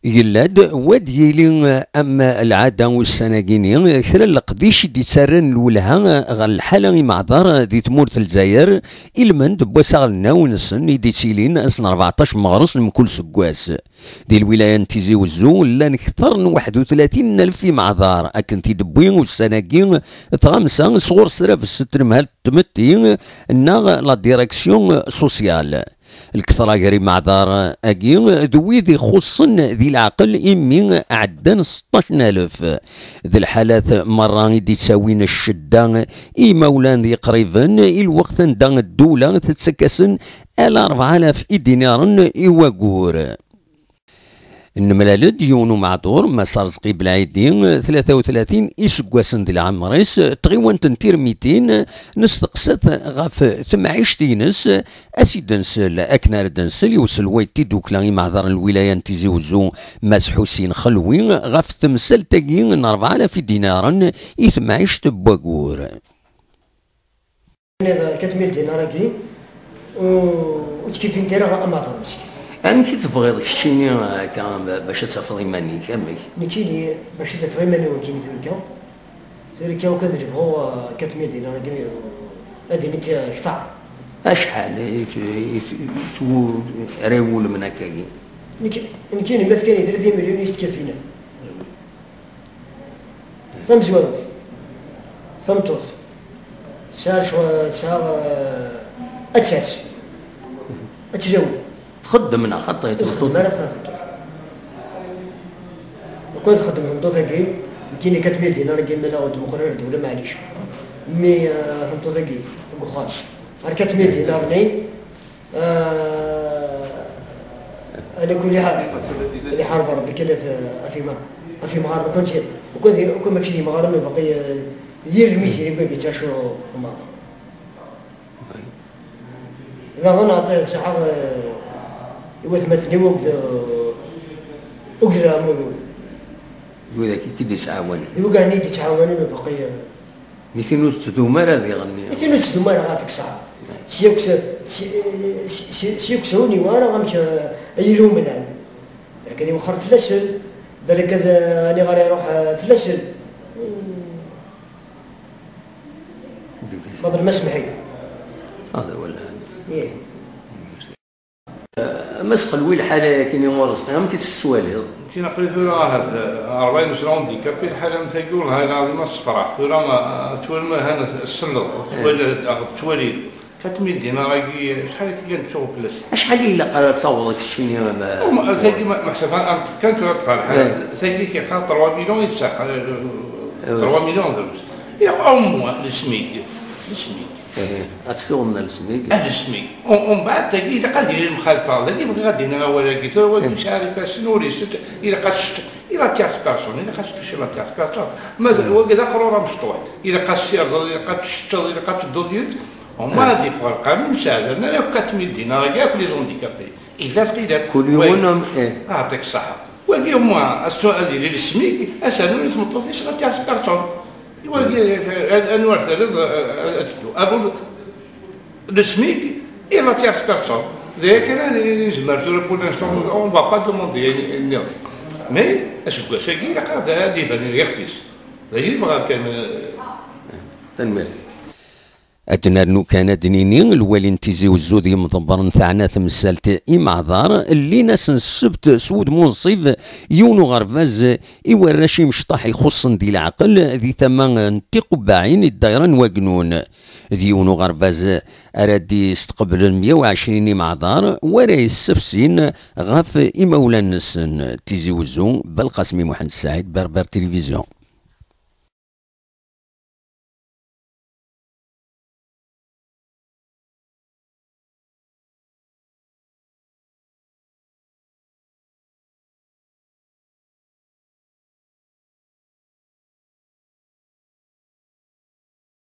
يلاد وديلي اما العاده والسناكيني كرا القديش دي سرن الولها غا الحاله معذر دي تمور الجزائر المند بوساغلنا ونسن دي سيلين اصلا 14 مغرس من كل سكواس دي الولايه تيزي وزو لان اكثر من 31 الف معذر اكن تيدبوين والسناكين تغمسا صغور سرا في الستر مهال تمتي نا لا ديريكسيون سوسيال الكثرة غير معذار أكي ذوي خصن ذي العقل إمي عدن 16000 ذي الحالات مرة دي تساوين الشدة إي مولان ذي قريبا الوقت ندان الدولة تتسكسن 4000 دينار إيواغور النملال ديونو معذور مسار زقي بالعيدين 33 إسكواسن ديال العمريس تغيوان تنتير 200 نستقصت غاف 18 نس أسيدنسل أكنار دنسل يوصل ويتي دوكلا معذر الولاية تيزي وزو ماس حسين خلوي غاف تمثل تاكين 4000 دينارا 18 بواغور كتميل دينار كي وتكيفين ديرها أماضر مسكين أنا كي تبغي الشيني كان باش تفضي ماني كامل نكيني باش تفضي ماني وكيني ذلك وكذا هو كتميل دينار كي هذه متى قطع أشحال ريول من هكاكي نكيني مثلا 30 مليون يستكفينا ثم زواروت ثم توص تسار شو تسار أتساس أتجاوب خدمنا خطيت خدمنا لا خدمت كنت خدمت نطوطا كي كاين 4000 دينار كي مالا غد مقرر الدولة معليش مي نطوطا كي كوخان 4000 دينار نين على كل حال اللي حارب ربي كلا في مغاربة كنت وكون ماكشي مغاربة باقي يدير ميسي اللي بغا يتاشو وماضي إذا غا نعطيه صحة يوثمثني وقدر أمول يقول كي يتعاون يقول هني يتعاونوا بقية مثل تدومر هذا يغني مثل تدومر غاتك صعب سيكسوني وانا غنمشي ايلو منان لكن يوخر في الاسفل بالك هذا اللي غادي يروح في الاسفل فضل ما سمحي هذا ولا ايه مسخ الويل حاله كاين ورزق هم كي السوالي كي نقول ثورة 40 سنة دي كابي الحالة مثاقول هاي العظيمة الصفراء ثورة تولي هنا السلط تولي 300 دينار كي شحال كي كانت تشوف فلاس شحال إلا قرر تصور داك الشيء ثاقي ما حسبها كانت تفعل ثاقي كي خاطر 3 مليون يتساق 3 مليون درهم يا أمو السميك أتسوقنا السميك السميك ومن بعد تجي إذا قد يجي المخالفة ذاك يبغى غادي أنا ولا قلت هو مش عارف شنو إذا قد إذا تياس بيرسون إذا قد تفشل تياس بيرسون مثلا هو كذا قرار مشطوط إذا قد سير إذا قد تشتغل إذا قد تدوزيت وما هذيك القانون مساعدة أنا لو 400 دينار ياك لي زونديكابي إلا قيل كل يوم أعطيك الصحة ولكن هما السؤال ديال السميك أسألوني ثم توصيش غادي تياس بيرسون أنواع ثلاث أجدو أقول السميك إلا تياس بيرسون ذاك أنا نجمع بور لانستون أون با با دوموندي نير مي أشكو شاكي قاعد هادي بني يخبيس ذاك يبغى كان تنمر أتنارنو كان دنيني الوالي نتيزي وزودي مضبر نتاعنا ثمسالت إمعذار اللي ناس السبت سود منصف يونو غرفاز إوراشي مشطاح يخصن دي العقل ذي ثمان نتيقو باعين الدايران وقنون ذي يونو غرفاز أرادي استقبل 120 إمعذار وراي السفسين غاف إمولا نسن تيزي وزو بالقاسمي محمد سعيد بربر تلفزيون.